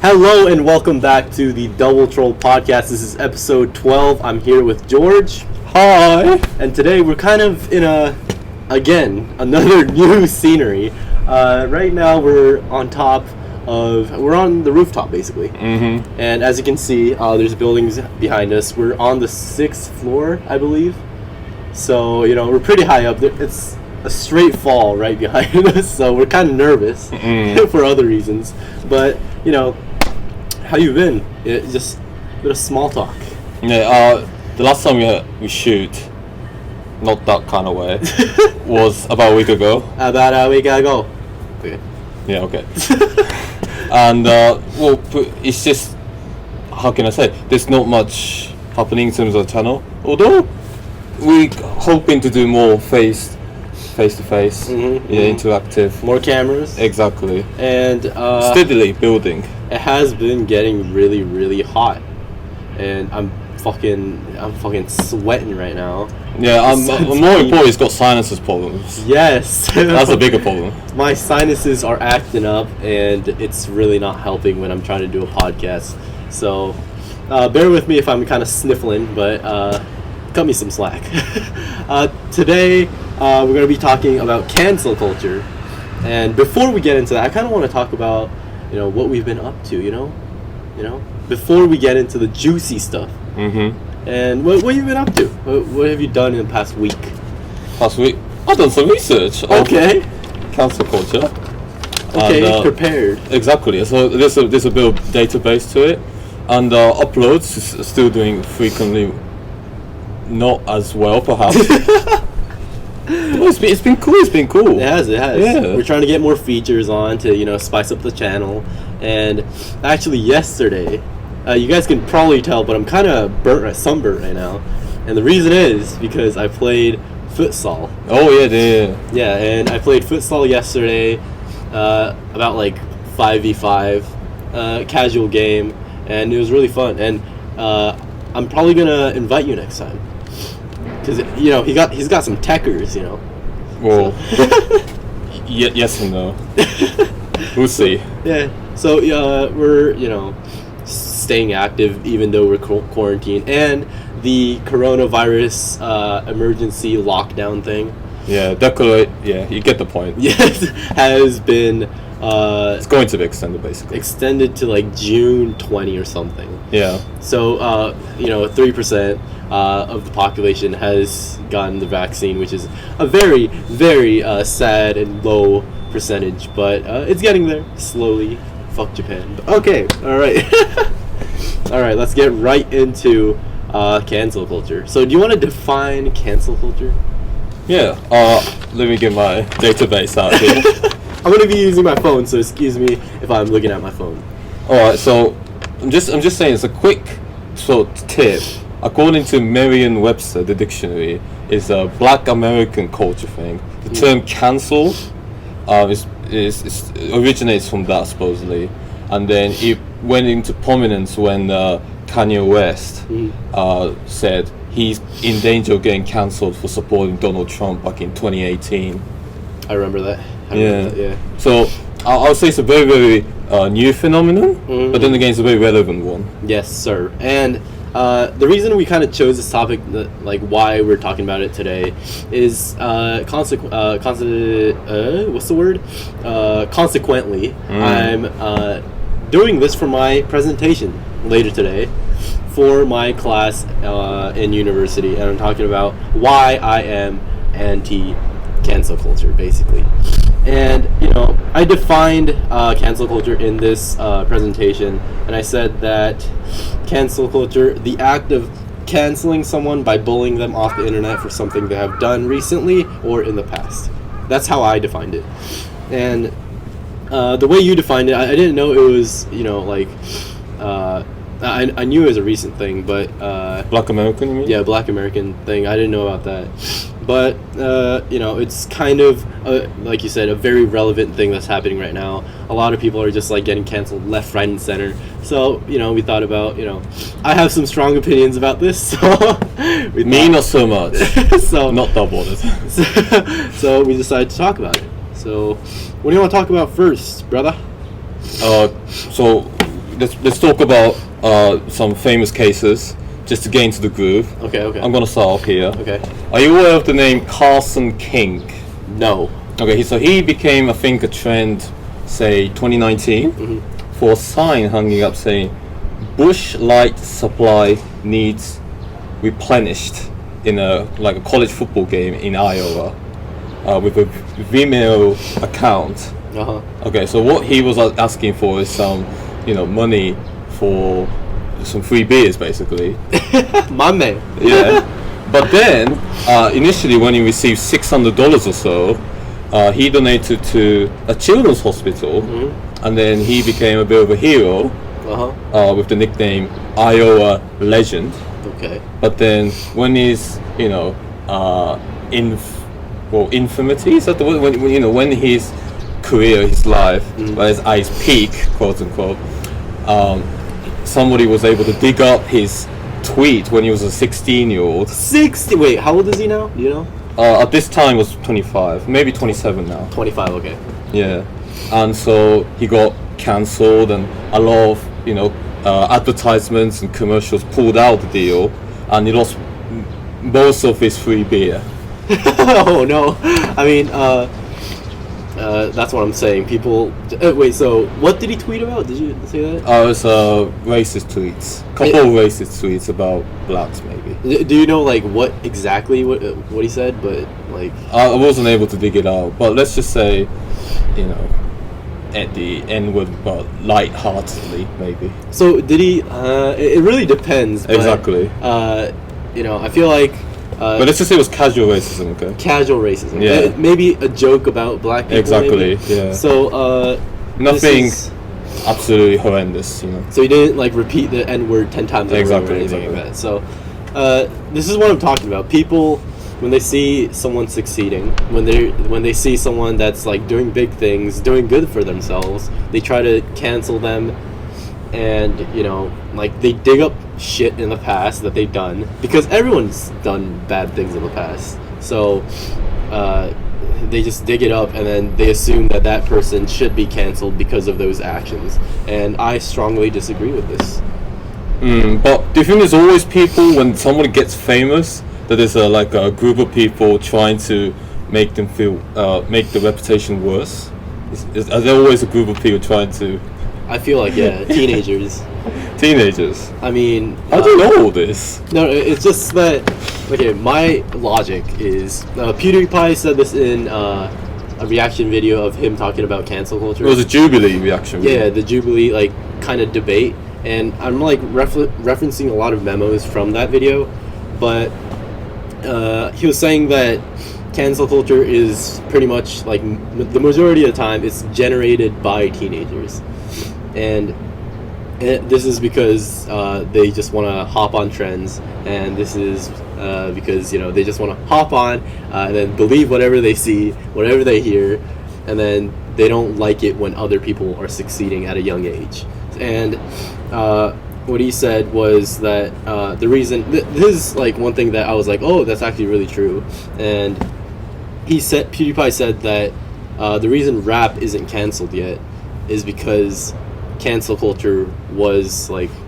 Hello and welcome back to the Doubletrouble podcast. This is episode 12. I'm here with George. Hi. And today we're kind of in another new scenery. Right now we're on the rooftop basically. Mm-hmm. And as you can see, there's buildings behind us. We're on the 6th floor, I believe. So, we're pretty high up. It's a straight fall right behind us, so we're kind of nervous for other reasons. But, how you been? Just a bit of small talk. Yeah, the last time we shoot, not that kind of way, was about a week ago. About a week ago. Okay. Yeah, okay. And, it's just, how can I say, there's not much happening in terms of the channel. Although, we're hoping to do more face-to-face, interactive. More cameras. Exactly. And steadily building. It has been getting really, really hot, and I'm fucking sweating right now. Yeah, more important, he's got sinuses problems. Yes. That's a bigger problem. My sinuses are acting up, and it's really not helping when I'm trying to do a podcast. So, bear with me if I'm kind of sniffling, but cut me some slack. Today, we're going to be talking about cancel culture. And before we get into that, I kind of want to talk about, what we've been up to, before we get into the juicy stuff. Mm-hmm. And what have you been up to? What have you done in the past week? Last week, I've done some research. Okay. Cancel culture. Okay, and, prepared. Exactly. So there's a bit of database to it, and uploads is still doing frequently not as well, perhaps. Well, it's been cool. It's been cool. It has. Yeah. We're trying to get more features on to spice up the channel. And actually, yesterday, you guys can probably tell, but I'm kind of sunburnt right now. And the reason is because I played futsal. Oh yeah. Yeah, and I played futsal yesterday, about like 5v5, casual game, and it was really fun. And I'm probably gonna invite you next time. Because he's got some techers, Well, yes and no. We'll see. Yeah. So we're staying active even though we're quarantined, and the coronavirus emergency lockdown thing. Yeah, you get the point. Yes, has been. It's going to be extended, basically. Extended to like June 20 or something. Yeah. So 3% of the population has gotten the vaccine, which is a very, very sad and low percentage, but it's getting there slowly. Fuck Japan. But okay, all right. All right, let's get right into cancel culture. So do you want to define cancel culture? Yeah. Let me get my database out here. I'm gonna be using my phone, so excuse me if I'm looking at my phone. Alright, so I'm just saying, it's a quick sort of tip. According to Merriam-Webster, the dictionary, is a Black American culture thing. The term cancel is originates from that, supposedly, and then it went into prominence when Kanye West said he's in danger of getting cancelled for supporting Donald Trump back in 2018. I remember that. Yeah. So I would say it's a very, very new phenomenon, but then again, it's a very relevant one. Yes, sir. And the reason we kind of chose this topic, like why we're talking about it today, is consequently, I'm doing this for my presentation later today for my class in university, and I'm talking about why I am anti-cancel culture, basically. And I defined cancel culture in this presentation, and I said that cancel culture, the act of canceling someone by bullying them off the internet for something they have done recently or in the past. That's how I defined it. And the way you defined it, I didn't know it was I knew it was a recent thing, but Black American, you mean? Yeah, Black American thing. I didn't know about that. But, it's kind of, like you said, a very relevant thing that's happening right now. A lot of people are just, getting canceled left, right, and center. So, we thought about, I have some strong opinions about this, so... Me, not so much. So not double it. So we decided to talk about it. So, what do you want to talk about first, brother? So, let's talk about some famous cases just to get into the groove. Okay. I'm gonna start off here. Okay. Are you aware of the name Carson King? No. Okay, so he became, I think, a trend, say 2019, for a sign hanging up saying, "Bush Light supply needs replenished," in a college football game in Iowa, with a Vimeo account. Okay, so what he was asking for is some, money for some free beers, basically. My man. Yeah. But then, initially, when he received $600 or so, he donated to a children's hospital, and then he became a bit of a hero with the nickname Iowa Legend. Okay. But then, when his, infirmity, is that the word? When his career, his life, was at its peak, quote unquote, somebody was able to dig up his tweet when he was a 16-year-old. 60. Wait, how old is he now? Do you know? At this time was 25, maybe 27 now. 25. Okay. Yeah, and so he got cancelled, and a lot of advertisements and commercials pulled out the deal, and he lost most of his free beer. Oh no! I mean, that's what I'm saying. People. Wait. So, what did he tweet about? Did you say that? It was racist tweets. Couple of racist tweets about blacks, maybe. Do you know what exactly what he said? But I wasn't able to dig it out. But let's just say, at the N-word, but light-heartedly, maybe. So did he? It really depends. But, exactly. I feel like. But let's just say it was casual racism, okay? Casual racism. Yeah. Maybe a joke about black people. Exactly. Maybe. Yeah. So nothing absolutely horrendous, So he didn't repeat the N-word 10 times over or anything like that. So this is what I'm talking about. People, when they see someone succeeding, when they see someone that's doing big things, doing good for themselves, they try to cancel them, and they dig up shit in the past that they've done, because everyone's done bad things in the past. So they just dig it up, and then they assume that person should be canceled because of those actions. And I strongly disagree with this. But do you think there's always people, when somebody gets famous, that there's a group of people trying to make them make the reputation worse? Are there always a group of people trying to? I feel like teenagers. Teenagers. I mean, how do you know all this? No, it's just that. Okay, my logic is PewDiePie said this in a reaction video of him talking about cancel culture. It was a Jubilee reaction video. Yeah, the Jubilee kind of debate, and I'm referencing a lot of memos from that video, but he was saying that cancel culture is pretty much the majority of the time it's generated by teenagers, and this is because they just want to hop on trends, and this is because they just want to hop on and then believe whatever they see, whatever they hear, and then they don't like it when other people are succeeding at a young age. And what he said was that the reason this is one thing that I was oh, that's actually really true. And PewDiePie said that the reason rap isn't canceled yet is because cancel culture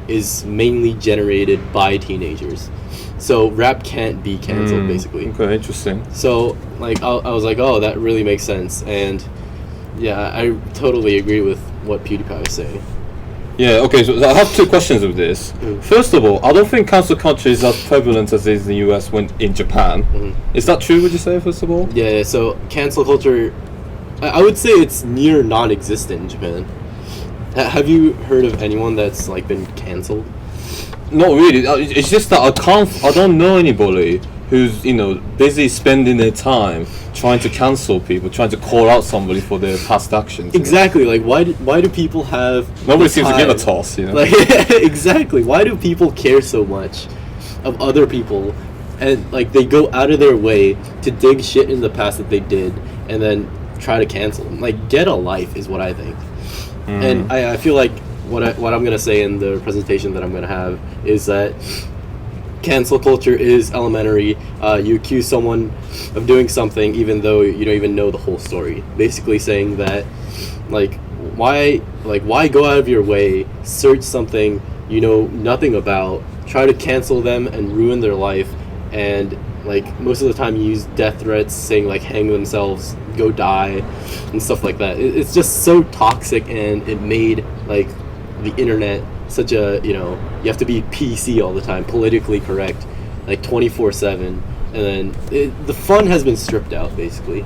is mainly generated by teenagers. So rap can't be canceled, basically. Okay, interesting. So I was oh, that really makes sense. And yeah, I totally agree with what PewDiePie is saying. Yeah, okay, so I have two questions with this. First of all, I don't think cancel culture is as prevalent as it is in the US when in Japan. Is that true, would you say, first of all? Yeah, so cancel culture, I would say it's near non-existent in Japan. Have you heard of anyone that's been canceled? Not really. It's just that I don't know anybody who's busy spending their time trying to cancel people, trying to call out somebody for their past actions. Exactly. Why do people have? Nobody seems to give a toss. Exactly. Why do people care so much of other people, and they go out of their way to dig shit in the past that they did, and then try to cancel them? Get a life is what I think. And I feel like what I'm gonna say in the presentation that I'm gonna have is that cancel culture is elementary. You accuse someone of doing something even though you don't even know the whole story. Basically saying that why go out of your way, search something you know nothing about, try to cancel them and ruin their life, and like most of the time you use death threats saying like hang themselves, go die, and stuff like that. It's just so toxic, and it made like the internet such a, you know, you have to be PC all the time, politically correct, like 24/7, and then the fun has been stripped out basically,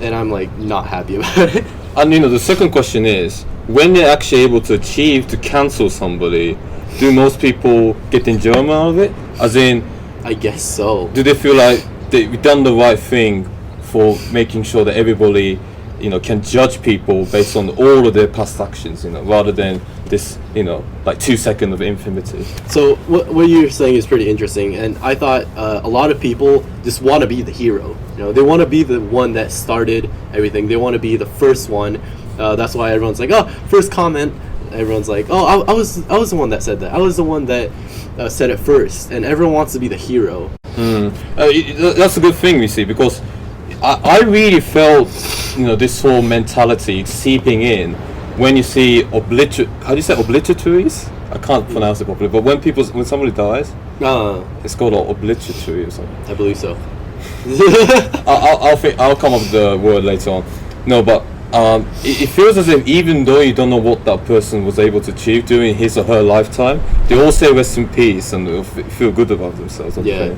and I'm like not happy about it. And you know, the second question is, when they're actually able to achieve to cancel somebody, do most people get enjoyment out of it? As in, I guess so. do they feel like they've done the right thing for making sure that everybody, you know, can judge people based on all of their past actions, you know, rather than this, you know, like 2 seconds of infinity? So what you're saying is pretty interesting, and I thought a lot of people just want to be the hero. You know, they want to be the one that started everything. They want to be the first one. That's why everyone's like, oh, first comment. Everyone's like, oh, I was the one that said that. I was the one that said it first, and everyone wants to be the hero. That's a good thing, you see, because I really felt, you know, this whole mentality seeping in when you see how do you say obituaries? I can't pronounce it properly, but when somebody dies, it's called an obituary or something. I believe so. I'll come up with the word later on. No, but it feels as if even though you don't know what that person was able to achieve during his or her lifetime, they all say rest in peace and they'll feel good about themselves. Yeah.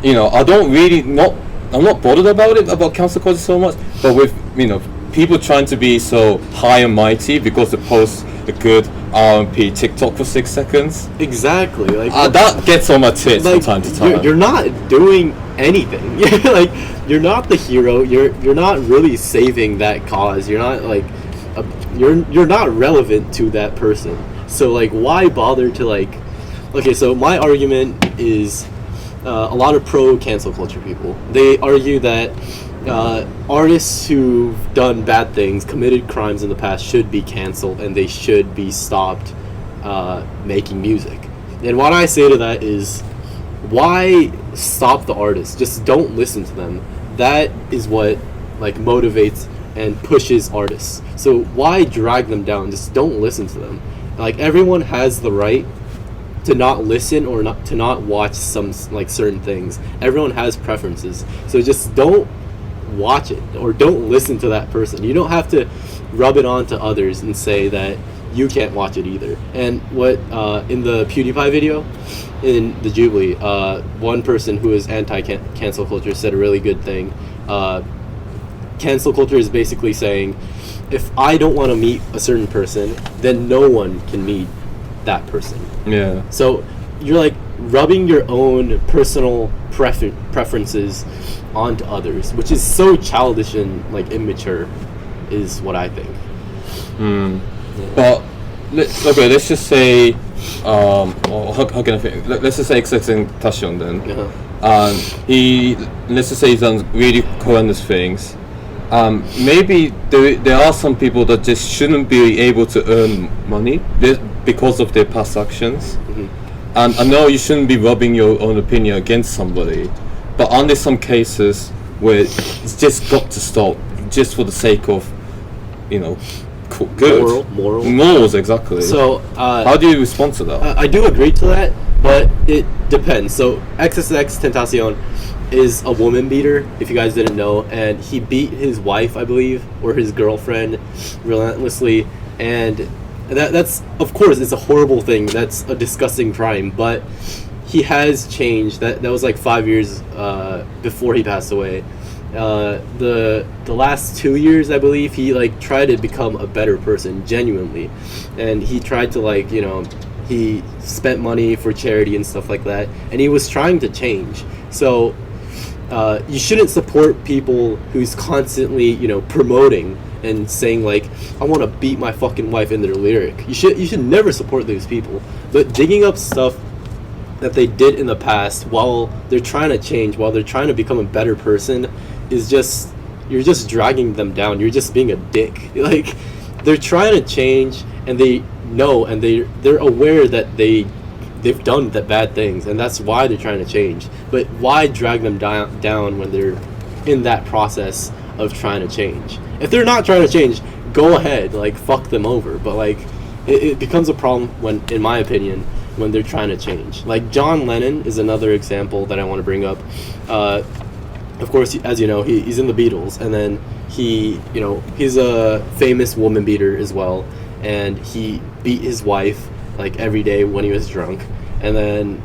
You know, I'm not bothered about cancel culture so much, but with, you know, people trying to be so high and mighty because they post a good R&P TikTok for 6 seconds. Exactly. Like that gets on my tits from time to time. You're not doing anything. Like, you're not the hero. You're not really saving that cause. You're not like you're not relevant to that person. So like, why bother to like? Okay, so my argument is a lot of pro cancel culture people. They argue that artists who've done bad things, committed crimes in the past, should be canceled and they should be stopped making music. And what I say to that is, why stop the artists? Just don't listen to them. That is what like motivates and pushes artists. So why drag them down? Just don't listen to them. Like, everyone has the right to not listen or not to not watch some like certain things. Everyone has preferences. So just don't watch it or don't listen to that person. You don't have to rub it on to others and say that you can't watch it either. And what in the PewDiePie video in the Jubilee, one person who is anti-cancel culture said a really good thing. Cancel culture is basically saying, if I don't want to meet a certain person, then no one can meet that person. Yeah. So you're like rubbing your own personal preferences onto others, which is so childish and like immature, is what I think. Yeah. But let's just say, how can I think? Let's just say accepting Tashion then. Let's just say he's done really horrendous things. Maybe there are some people that just shouldn't be able to earn money because of their past actions. And I know you shouldn't be rubbing your own opinion against somebody, but aren't there some cases where it's just got to stop just for the sake of, you know, good morals, exactly. So how do you respond to that? I do agree to that, but it depends. So XXX Tentacion is a woman beater, if you guys didn't know, and he beat his wife, I believe, or his girlfriend relentlessly, and that's, of course, it's a horrible thing. That's a disgusting crime, but he has changed. That was like 5 years before he passed away. The last 2 years, I believe, he like tried to become a better person, genuinely, and he tried to, like, you know, he spent money for charity and stuff like that, and he was trying to change. So you shouldn't support people who's constantly, you know, promoting and saying like, I want to beat my fucking wife in their lyric. You should never support those people. But digging up stuff that they did in the past while they're trying to change, while they're trying to become a better person, is just, you're just dragging them down. You're just being a dick. Like, they're trying to change, and they know, and they're aware that they've done the bad things, and that's why they're trying to change. But why drag them down when they're in that process of trying to change? If they're not trying to change, go ahead, like fuck them over. But like it becomes a problem when, in my opinion, when they're trying to change. Like John Lennon is another example that I want to bring up. Of course, as you know, he's in the Beatles, and then he's a famous woman beater as well, and he beat his wife like every day when he was drunk, and then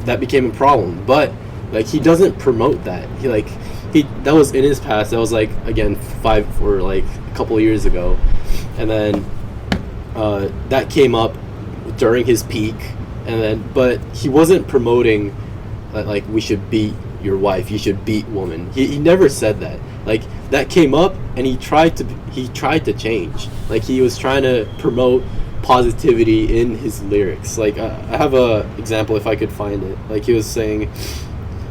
that became a problem. But like he doesn't promote that. That was in his past. That was like again a couple of years ago, and then that came up during his peak, but he wasn't promoting like we should beat your wife, you should beat woman. He never said that. Like that came up, and he tried to change. Like he was trying to promote positivity in his lyrics. Like I have a example if I could find it. Like he was saying,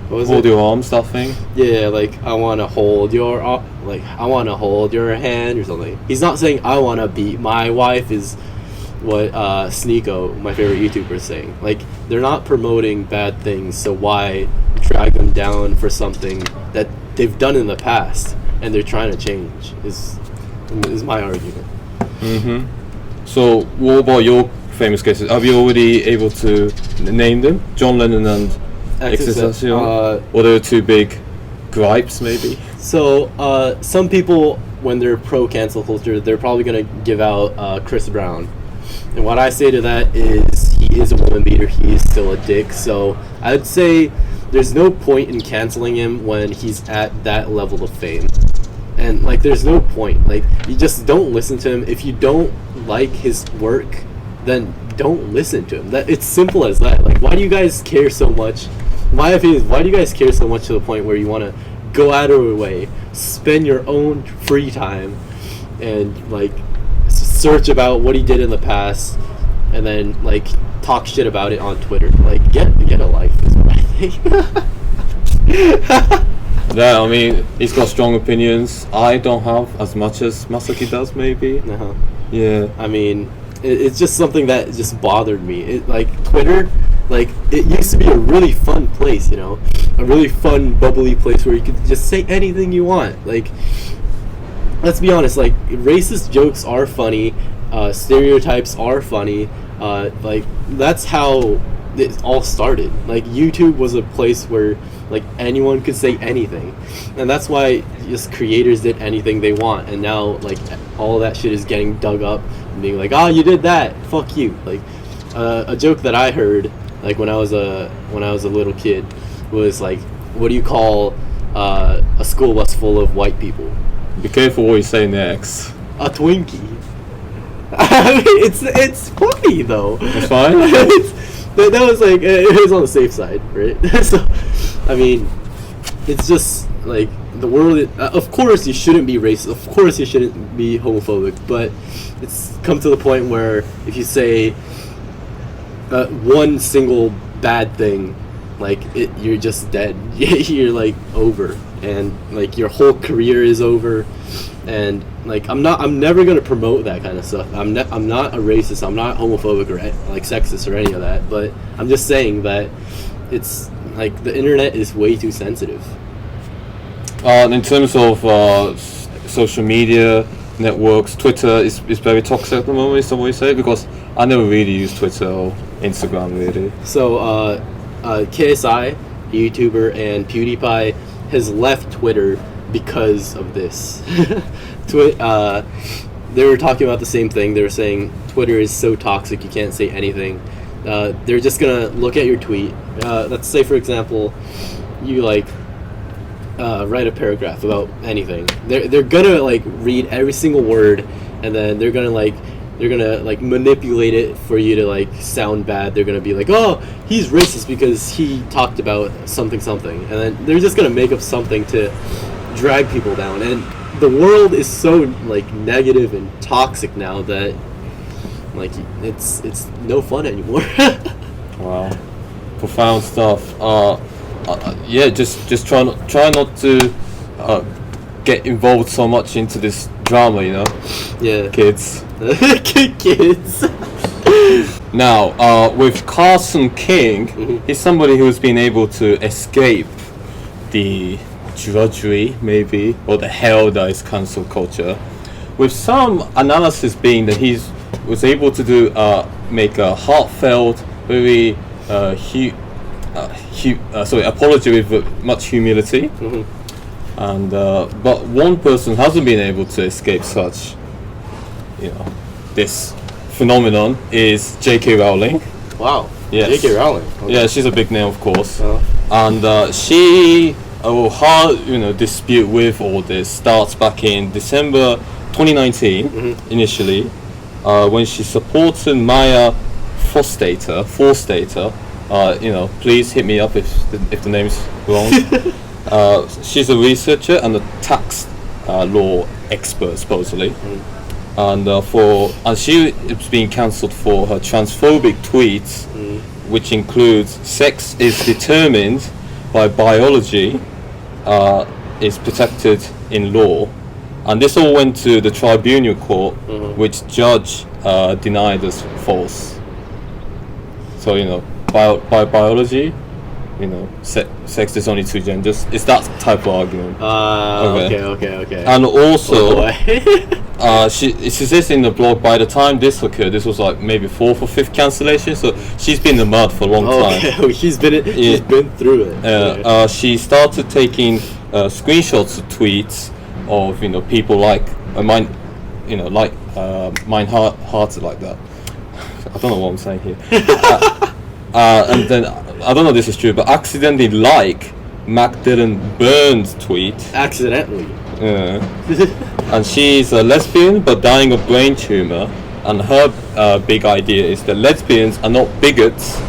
what was hold it? your arm, that thing. Yeah, like I want to hold your hand or something. He's not saying I want to beat my wife. Is what Sneeko, my favorite YouTuber, is saying. Like they're not promoting bad things, so why drag them down for something that they've done in the past and they're trying to change is my argument. So what about your famous cases? Are you already able to name them? John Lennon and XXX? Or there are two big gripes maybe? So some people, when they're pro cancel culture, they're probably going to give out Chris Brown. And what I say to that is he is a woman beater, he is still a dick. So I'd say there's no point in canceling him when he's at that level of fame. And like there's no point. Like you just don't listen to him. If you don't like his work, then don't listen to him. It's simple as that. Like why do you guys care so much? Why do you guys care so much to the point where you want to go out of your way, spend your own free time and like search about what he did in the past and then like talk shit about it on Twitter? Like get a life is what I think. Yeah, I mean, he's got strong opinions. I don't have as much as Masaki does, maybe. Yeah. I mean, it's just something that just bothered me. Like Twitter, like it used to be a really fun place, a really fun, bubbly place where you could just say anything you want. Like, let's be honest, like racist jokes are funny, stereotypes are funny. Like that's how it all started. Like YouTube was a place where like anyone could say anything, and that's why just creators did anything they want. And now like all that shit is getting dug up and being like, you did that, fuck you. Like a joke that I heard like when I was a little kid was like, what do you call a school bus full of white people? Be careful what you say next. A Twinkie. I mean, it's funny though. It's fine. That was like it was on the safe side, right? So, I mean, it's just like the world. Of course, you shouldn't be racist. Of course, you shouldn't be homophobic. But it's come to the point where if you say one single bad thing, like you're just dead. You're like over, and like your whole career is over. And like I'm never gonna promote that kind of stuff. I'm not a racist. I'm not homophobic or like sexist or any of that. But I'm just saying that it's like the internet is way too sensitive. In terms of social media networks, Twitter is very toxic at the moment. Is that what you say? Because I never really use Twitter or Instagram really. So KSI, YouTuber, and PewDiePie has left Twitter because of this. They were talking about the same thing. They were saying Twitter is so toxic, you can't say anything. They're just gonna look at your tweet. Let's say, for example, you like write a paragraph about anything. They're gonna like read every single word, and then they're gonna manipulate it for you to like sound bad. They're gonna be like, oh, he's racist because he talked about something, and then they're just gonna make up something to drag people down. And the world is so like negative and toxic now that like it's no fun anymore. Wow, profound stuff. Yeah, just try not to get involved so much into this drama, Yeah, kids. Kids. Now, with Carson King, he's somebody who's been able to escape the drudgery, maybe, or the hell that is cancel culture. with some analysis being that he was able to do make a heartfelt, very apology with much humility. Mm-hmm. And but one person hasn't been able to escape such, this phenomenon is J.K. Rowling. Wow. Yes. J.K. Rowling. Okay. Yeah, she's a big name, of course. Uh-huh. And her dispute with all this starts back in December 2019, initially, when she supported Maya Forstater. Please hit me up if the name's wrong. She's a researcher and a tax law expert, supposedly. And she is being cancelled for her transphobic tweets, which includes "sex is determined by biology, is protected in law," and this all went to the tribunal court, which judge denied as false. So by biology, sex is only two genders. It's that type of argument. Okay. And also, she says in the blog, by the time this occurred, this was like maybe 4th or 5th cancellation. So she's been in the mud for a long time. Okay, she's been through it. She started taking screenshots of tweets of people like mine, mine hearted like that. I don't know what I'm saying here. And then I don't know if this is true, but accidentally like Magdalene Burns' tweet. Accidentally. And she's a lesbian but dying of brain tumor, and her big idea is that lesbians are not bigots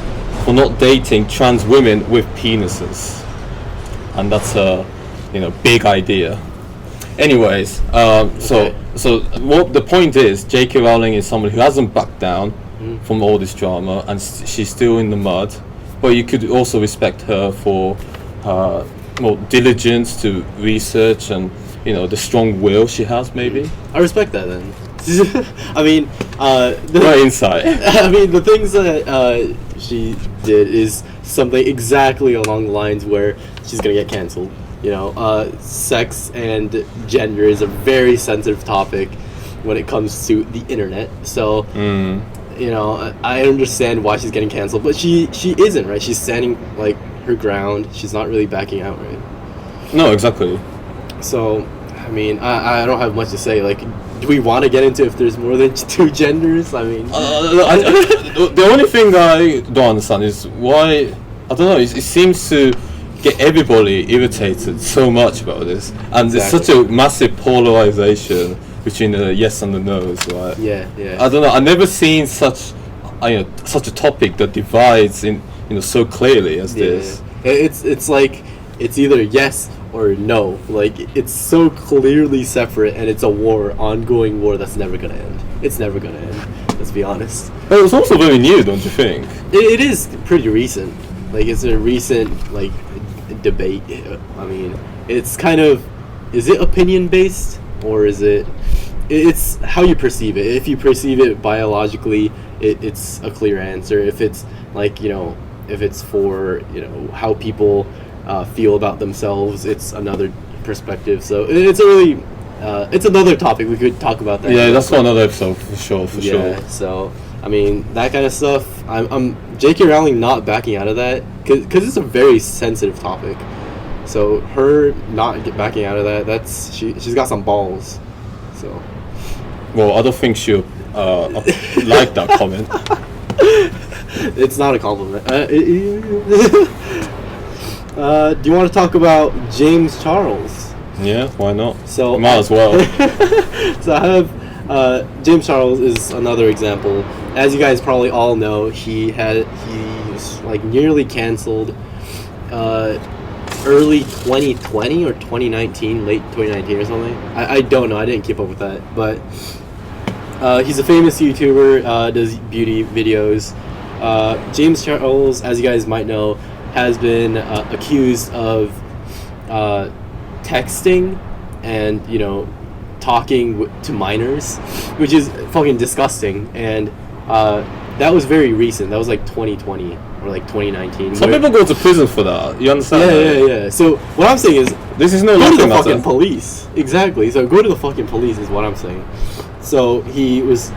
for not dating trans women with penises, and that's a big idea. Anyways, so what the point is, J.K. Rowling is someone who hasn't backed down from all this drama, and she's still in the mud. But you could also respect her for more diligence to research and the strong will she has. Maybe I respect that then. I mean, right insight. I mean, the things that she did is something exactly along the lines where she's gonna get canceled. Sex and gender is a very sensitive topic when it comes to the internet. So, I understand why she's getting canceled, but she isn't, right? She's standing like her ground. She's not really backing out, right? No, exactly. So, I mean, I don't have much to say. Like, do we want to get into if there's more than two genders? I mean, the only thing I don't understand is why. I don't know. It seems to get everybody irritated so much about this, and there's such a massive polarization between the yes and the no's, right? Yeah. I don't know. I've never seen such a topic that divides in so clearly as this. It's like it's either yes or no. Like, it's so clearly separate, and it's a ongoing war that's never gonna end. It's never gonna end. Let's be honest. But it was also very new, don't you think? It is pretty recent. Like, it's a recent debate. I mean, it's kind of, is it opinion based, or is it's how you perceive it. If you perceive it biologically, it's a clear answer. If it's if it's for how people feel about themselves, it's another perspective. So it's a really it's another topic. We could talk about that. Yeah, that's for another episode for sure. Yeah, so I mean, that kind of stuff. I'm J.K. Rowling not backing out of that because it's a very sensitive topic. So her not backing out of that, she's got some balls. So. Well, I don't think she'll like that comment. It's not a compliment. Do you want to talk about James Charles? Yeah, why not? So might as well. So I have James Charles is another example. As you guys probably all know, he's like nearly canceled early 2020 or 2019, late 2019 or something. I don't know. I didn't keep up with that, but he's a famous YouTuber, does beauty videos. James Charles, as you guys might know, has been accused of texting and talking to minors, which is fucking disgusting. And that was very recent. That was like 2020 or like 2019. Some people go to prison for that. You understand? Yeah. So what I'm saying is, this is no go to the matter. fucking police. Exactly. So go to the fucking police is what I'm saying. So he was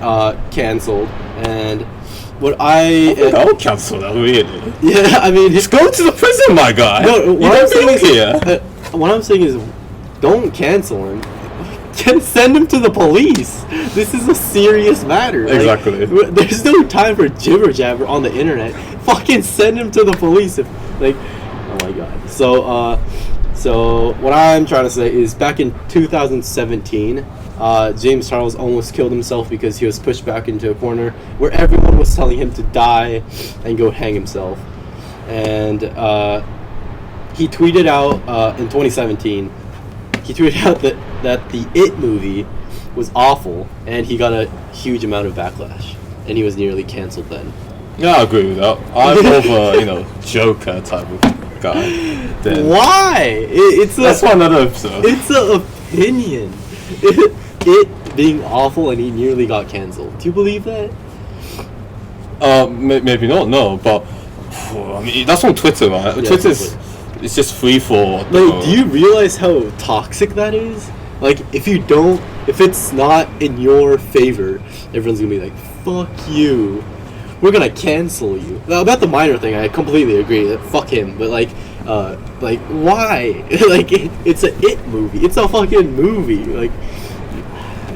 canceled, and what I'll cancel that, really. Yeah, I mean, just go to the prison, my guy. No, what I'm saying is here. What I'm saying is, don't cancel him. Send him to the police. This is a serious matter. Exactly. Like, there's no time for jibber jabber on the internet. Fucking send him to the police. Oh my god. So what I'm trying to say is, back in 2017, James Charles almost killed himself because he was pushed back into a corner where everyone was telling him to die and go hang himself. And he tweeted out in 2017. He tweeted out that the It movie was awful, and he got a huge amount of backlash, and he was nearly canceled then. Yeah, I agree with that. I'm more of a, Joker type of guy. Why? That's for another episode. It's an opinion. It being awful, and he nearly got canceled. Do you believe that? Maybe not. No, but I mean, that's on Twitter, right? Yeah, Twitter's it's just free for. Like, do you realize how toxic that is? Like, if it's not in your favor, everyone's gonna be like, "Fuck you, we're gonna cancel you." Now, about the minor thing, I completely agree. Fuck him, but why? Like, it's a It movie. It's a fucking movie. Like,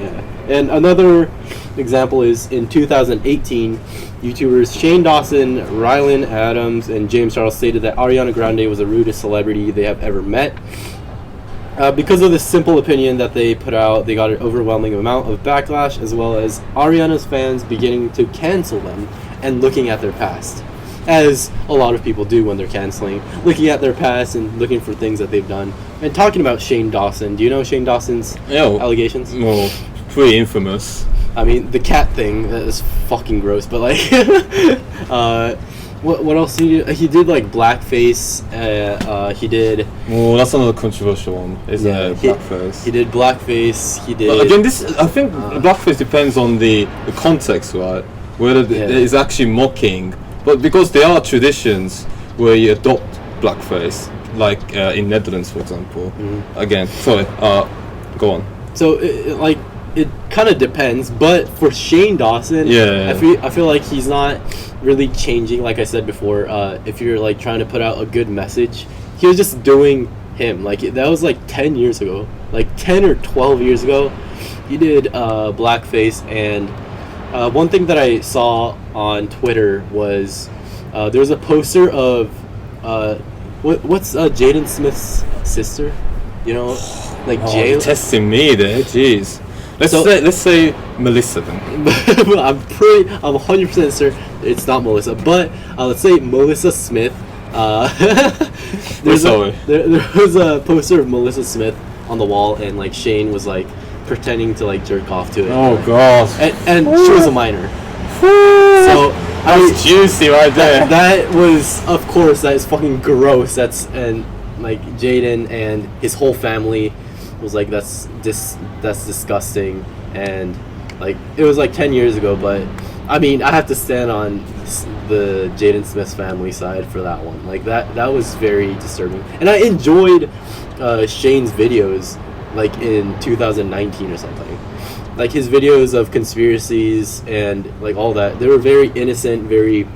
yeah. And another example is in 2018. YouTubers Shane Dawson, Rylan Adams, and James Charles stated that Ariana Grande was the rudest celebrity they have ever met. Because of this simple opinion that they put out, they got an overwhelming amount of backlash, as well as Ariana's fans beginning to cancel them and looking at their past. As a lot of people do when they're canceling, looking at their past and looking for things that they've done. And talking about Shane Dawson, do you know Shane Dawson's allegations? Well, pretty infamous. I mean, the cat thing, that is fucking gross, but what else did he do? He did blackface, he did... Oh, that's another controversial one, isn't it? Blackface. He did blackface, he did... But again, I think blackface depends on the context, right? Whether it's actually mocking, but because there are traditions where you adopt blackface, like in Netherlands, for example. Mm-hmm. Again, sorry, go on. So, it kind of depends, but for Shane Dawson, I feel like he's not really changing. Like I said before, if you're trying to put out a good message, he was just doing him. That was 10 years ago, 10 or 12 years ago. He did blackface, and one thing that I saw on Twitter was there was a poster of what's Jaden Smith's sister, Jay. Testing me there, jeez. Let's say Melissa then. I'm 100% sure it's not Melissa, but let's say Melissa Smith. There was a poster of Melissa Smith on the wall, and Shane was pretending to jerk off to it. Oh god! And she was a minor. So that's juicy right there. That was, of course, that is fucking gross. And Jaden and his whole family was that's disgusting, and it was 10 years ago, but I mean, I have to stand on the Jaden Smith's family side for that one. That was very disturbing, and I enjoyed Shane's videos in 2019 or something, his videos of conspiracies and all that. They were very innocent, very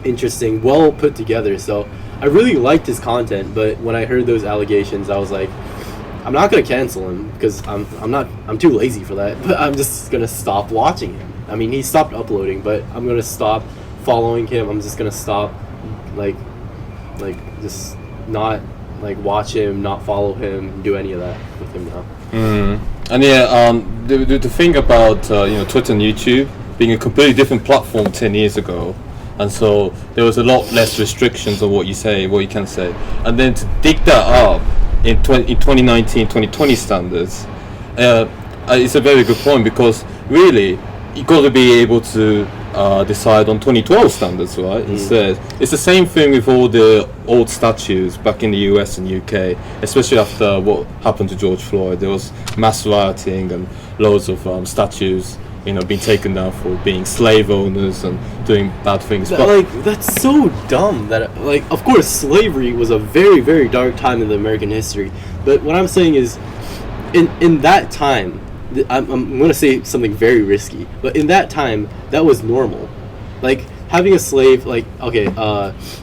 interesting, well put together, so I really liked his content. But when I heard those allegations, I was I'm not gonna cancel him because I'm too lazy for that. But I'm just gonna stop watching him. I mean, he stopped uploading, but I'm gonna stop following him. I'm just gonna stop, just not watch him, not follow him, do any of that with him now. And the thing about Twitter and YouTube being a completely different platform 10 years ago, and so there was a lot less restrictions on what you say, what you can say, and then to dig that up in 2019, 2020 standards, it's a very good point, because really you got to be able to decide on 2012 standards, right? Instead, it's the same thing with all the old statues back in the US and UK, especially after what happened to George Floyd. There was mass rioting and loads of statues being taken down for being slave owners and doing bad things. But Like, that's so dumb that, like, of course, slavery was a very, very dark time in the American history. But what I'm saying is, in that time, I'm going to say something very risky, but in that time, that was normal. Like, having a slave, like, okay,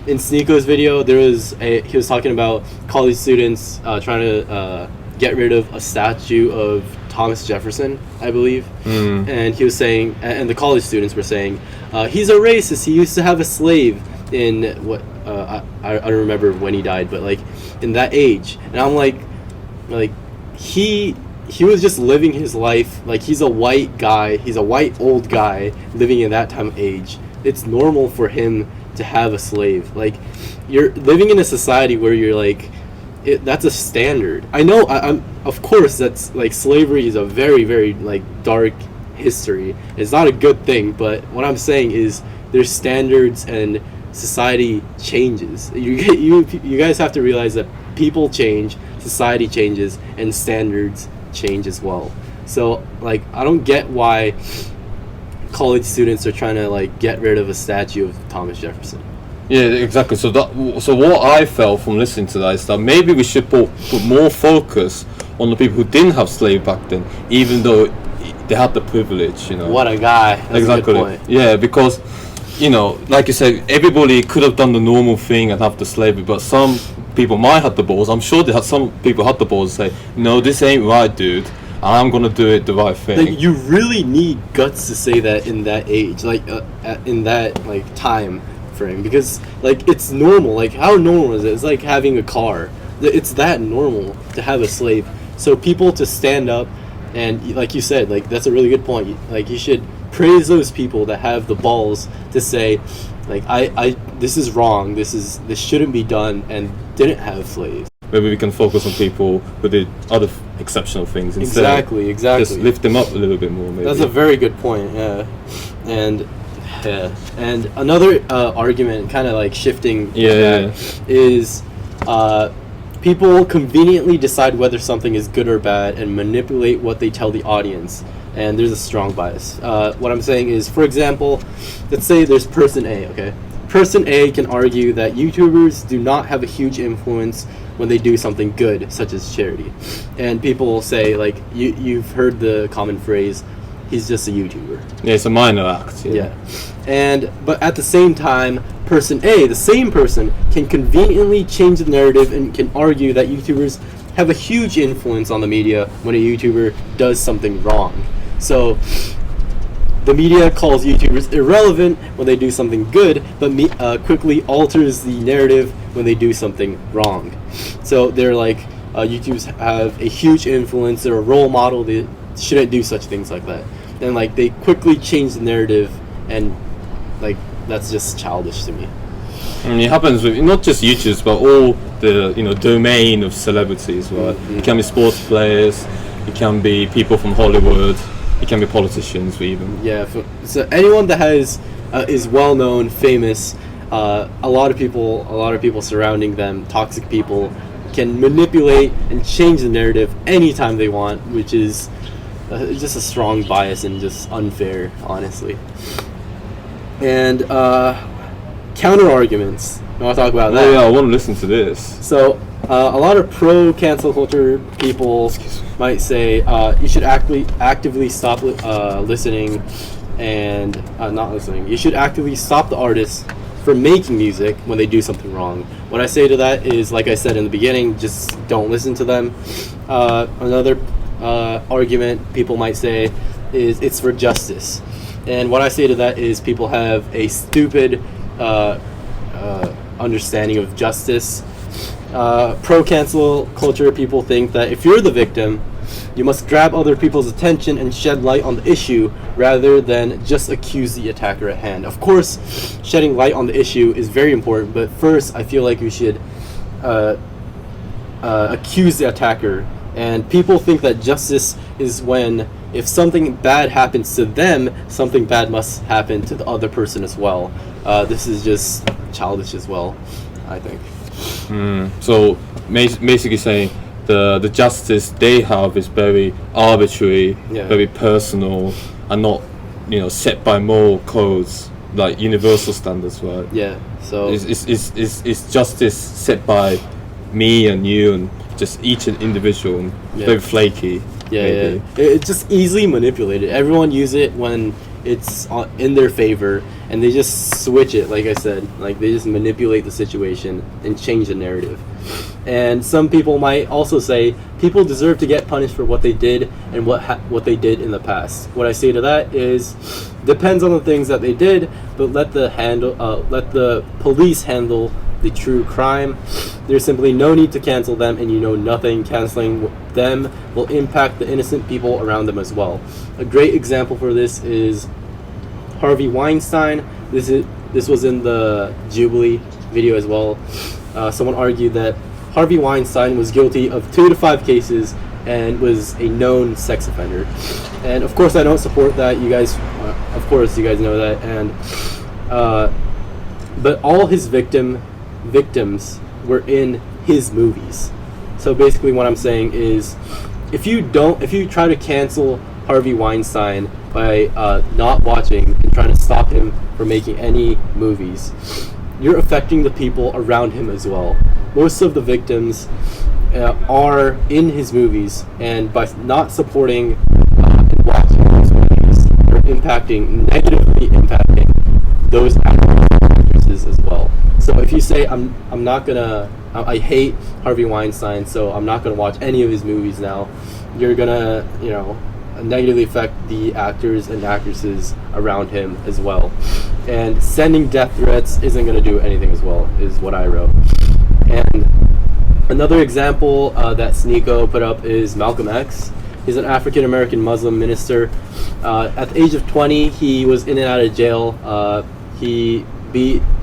in Sneako's video, he was talking about college students trying to get rid of a statue of Thomas Jefferson, I believe. And he was saying, and the college students were saying, he's a racist, he used to have a slave in what, I don't remember when he died, but like, in that age. And I'm like, he was just living his life, like, he's a white guy, he's a white old guy living in that time of age. It's normal for him to have a slave. Like, you're living in a society where you're like, that's a standard. I know, I'm of course, that's like, slavery is a very, very like dark history. It's not a good thing, but what I'm saying is there's standards and society changes. You guys have to realize that people change, society changes, and standards change as well. So, like, I don't get why college students are trying to like get rid of a statue of Thomas Jefferson. yeah, exactly. So what I felt from listening to that is that maybe we should put more focus on the people who didn't have slaves back then, even though they had the privilege. What a guy. That's exactly. a good point. Yeah, because like you said, everybody could have done the normal thing and have the slavery, but some people might have the balls. I'm sure some people had the balls to say, no, this ain't right, dude. I'm gonna do it the right thing. Like, you really need guts to say that in that age, like in that like time frame, because like, it's normal. Like, how normal is it? It's like having a car. It's that normal to have a slave. So people to stand up and, like you said, like, that's a really good point. Like, you should praise those people that have the balls to say, like, I this is wrong. This shouldn't be done, and didn't have slaves. Maybe we can focus on people who did other exceptional things instead. Exactly. Just lift them up a little bit more, maybe. That's a very good point, yeah. And another argument, kind of like shifting is people conveniently decide whether something is good or bad and manipulate what they tell the audience. And there's a strong bias. What I'm saying is, for example, let's say there's person A, okay? Person A can argue that YouTubers do not have a huge influence when they do something good, such as charity. And people will say, like, you've heard the common phrase, he's just a YouTuber. Yeah, it's a minor act. Yeah. But at the same time, person A, the same person, can conveniently change the narrative and can argue that YouTubers have a huge influence on the media when a YouTuber does something wrong. So the media calls YouTubers irrelevant when they do something good, but quickly alters the narrative when they do something wrong. So they're like, YouTubers have a huge influence, they're a role model, they shouldn't do such things like that. Then, like, they quickly change the narrative, and, like, that's just childish to me. And it happens with not just YouTubers, but all the domain of celebrities, right? Mm-hmm. It can be sports players, it can be people from Hollywood, it can be politicians even. Yeah, so anyone that is well known, famous, a lot of people surrounding them, toxic people, can manipulate and change the narrative anytime they want, which is just a strong bias and just unfair, honestly. And counter arguments. I want to talk about that. Oh yeah, I want to listen to this. So a lot of pro cancel culture people might say you should actively stop listening and not listening. You should actively stop the artists from making music when they do something wrong. What I say to that is, like I said in the beginning, just don't listen to them. Another argument people might say is it's for justice. And what I say to that is people have a stupid understanding of justice. Pro cancel culture people think that if you're the victim, you must grab other people's attention and shed light on the issue rather than just accuse the attacker at hand. Of course, shedding light on the issue is very important, but first I feel like we should accuse the attacker. And people think that justice is when if something bad happens to them, something bad must happen to the other person as well. This is just childish as well, I think. So basically saying the justice they have is very arbitrary, very personal, and not set by moral codes, like universal standards, right? Yeah. So It's justice set by me and you and just each individual, and very flaky. Yeah. It's just easily manipulated. Everyone use it when it's in their favor, and they just switch it. Like I said, like they just manipulate the situation and change the narrative. And some people might also say people deserve to get punished for what they did and what they did in the past. What I say to that is, depends on the things that they did, but let the police handle the true crime. There's simply no need to cancel them, and nothing canceling them will impact the innocent people around them as well. A great example for this is Harvey Weinstein. This was in the Jubilee video as well. Someone argued that Harvey Weinstein was guilty of 2 to 5 cases and was a known sex offender. And of course I don't support that. You guys know that. And but all his victims were in his movies. So basically what I'm saying is, if you try to cancel Harvey Weinstein by not watching and trying to stop him from making any movies, you're affecting the people around him as well. Most of the victims are in his movies, and by not supporting and watching his movies, you're negatively impacting those actors as well. So if you say I hate Harvey Weinstein, so I'm not gonna watch any of his movies now, you're gonna negatively affect the actors and actresses around him as well. And sending death threats isn't gonna do anything as well, is what I wrote. And another example that Sneeko put up is Malcolm X. He's an African American Muslim minister. At the age of 20, he was in and out of jail. He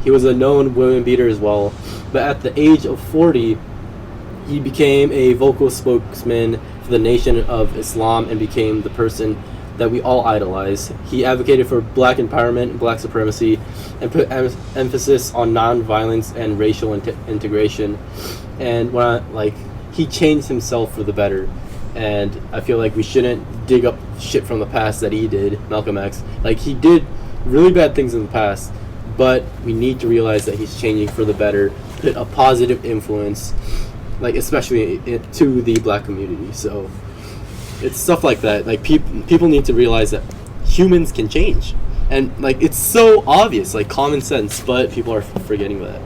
was a known women beater as well. But at the age of 40, he became a vocal spokesman for the Nation of Islam and became the person that we all idolize. He advocated for black empowerment and black supremacy and put emphasis on non-violence and racial integration. And he changed himself for the better. And I feel like we shouldn't dig up shit from the past that he did, Malcolm X. Like, he did really bad things in the past, but we need to realize that he's changing for the better, put a positive influence, like especially to the black community. So it's stuff like that. Like, people need to realize that humans can change, and like it's so obvious, like common sense, but people are forgetting that.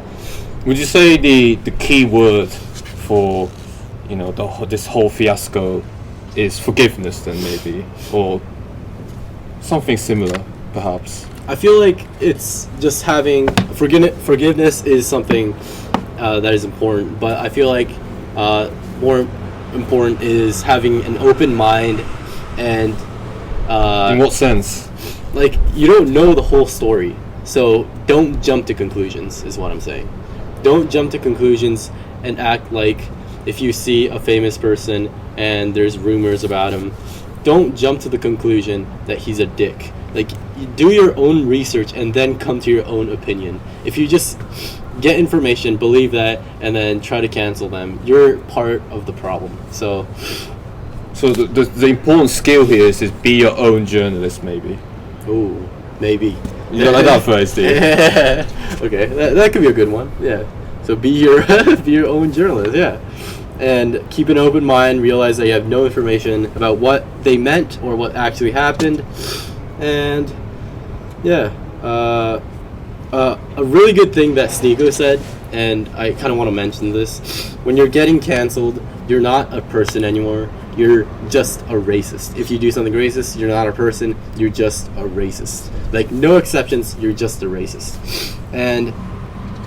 Would you say the key word for this whole fiasco is forgiveness then, maybe, or something similar perhaps? I feel like it's just having forgiveness is something that is important, but I feel like more important is having an open mind. And in what sense? Like, you don't know the whole story, so don't jump to conclusions is what I'm saying. Don't jump to conclusions and act like if you see a famous person and there's rumors about him, don't jump to the conclusion that he's a dick. Like, you do your own research and then come to your own opinion. If you just get information, believe that, and then try to cancel them, you're part of the problem. So the important skill here is be your own journalist, maybe. Ooh, maybe. You don't like that phrase, do you? Okay, that could be a good one. Yeah. So be your own journalist. Yeah. And keep an open mind. Realize that you have no information about what they meant or what actually happened. And yeah, a really good thing that Sneeko said, and I kind of want to mention this: when you're getting canceled, you're not a person anymore. You're just a racist. If you do something racist, you're not a person. You're just a racist. Like, no exceptions. You're just a racist. And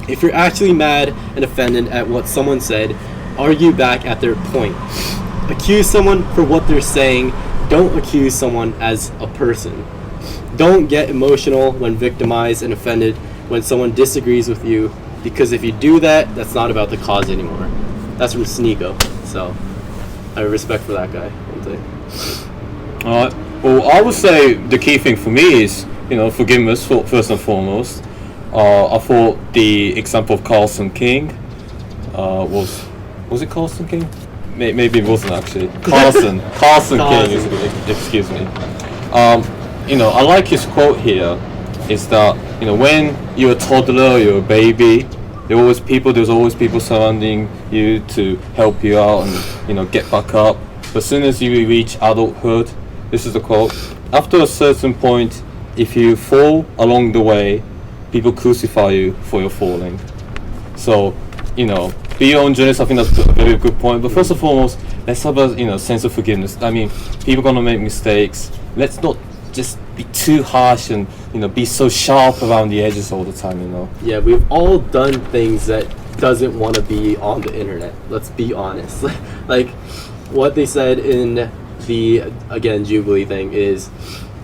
if you're actually mad and offended at what someone said, argue back at their point. Accuse someone for what they're saying. Don't accuse someone as a person. Don't get emotional when victimized and offended when someone disagrees with you, because if you do that, that's not about the cause anymore. That's from Sneeko. So I have respect for that guy. Well, I would say the key thing for me is, forgiveness first and foremost. I thought the example of Carlson King was it Carlson King? Maybe it wasn't actually. Carlson King. Excuse me. I like his quote here. Is that when you're a toddler, you're a baby. There's always people surrounding you to help you out and get back up. But as soon as you reach adulthood, this is the quote. After a certain point, if you fall along the way, people crucify you for your falling. So, be your own journalist. I think that's a very good point. But first and foremost, let's have a sense of forgiveness. I mean, people are gonna make mistakes. Let's not just be too harsh and be so sharp around the edges all the time. Yeah, we've all done things that doesn't want to be on the internet. Let's be honest. Like what they said in the Jubilee thing is,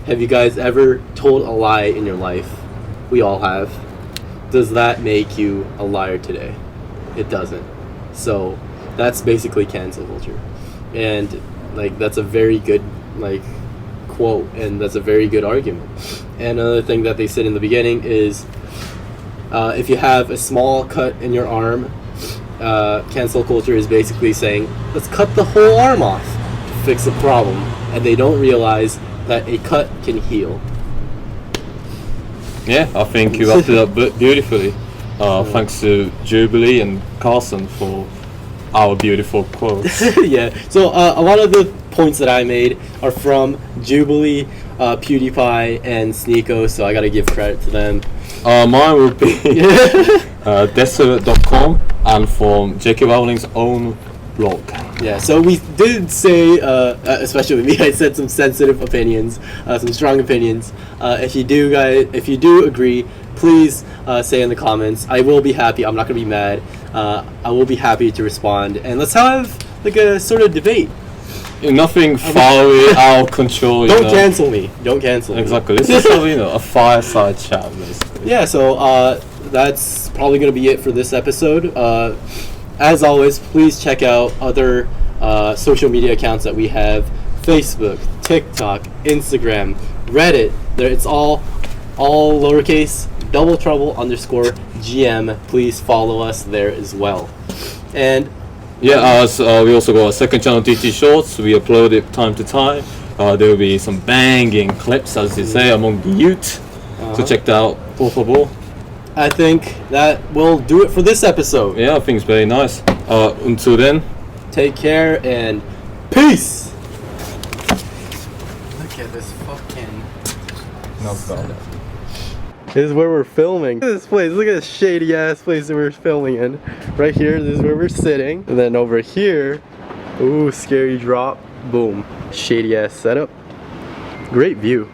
have you guys ever told a lie in your life? We all have. Does that make you a liar today? It doesn't. So that's basically cancel culture, and that's a very good quote, and that's a very good argument. And another thing that they said in the beginning is, if you have a small cut in your arm, cancel culture is basically saying, let's cut the whole arm off to fix the problem, and they don't realize that a cut can heal. Yeah, I think you wrapped it up beautifully. Thanks to Jubilee and Carson for our beautiful quotes. Yeah, so a lot of the points that I made are from Jubilee, PewDiePie, and Sneeko, so I gotta give credit to them. Mine would be Deseret.com and from J.K. Rowling's own blog. Yeah, so we did say, especially me, I said some sensitive opinions, some strong opinions. If you do agree, please say in the comments. I will be happy. I'm not gonna be mad. I will be happy to respond, and let's have a sort of debate. Nothing far out of control. Don't cancel me. Don't cancel me. Exactly. This is a fireside chat, basically. Yeah. So that's probably gonna be it for this episode. As always, please check out other social media accounts that we have: Facebook, TikTok, Instagram, Reddit. It's all lowercase. doubletrouble_GM. Please follow us there as well. And yeah, we also got a second channel, DTShorts. We upload it time to time. There will be some banging clips, as they say, among the youth. So check that out, por favor. I think that will do it for this episode. Yeah, I think it's very nice. Until then, take care and peace. Look at this fucking. Not bad. This is where we're filming. Look at this place. Look at this shady ass place that we're filming in. Right here, this is where we're sitting. And then over here, ooh, scary drop. Boom. Shady ass setup. Great view.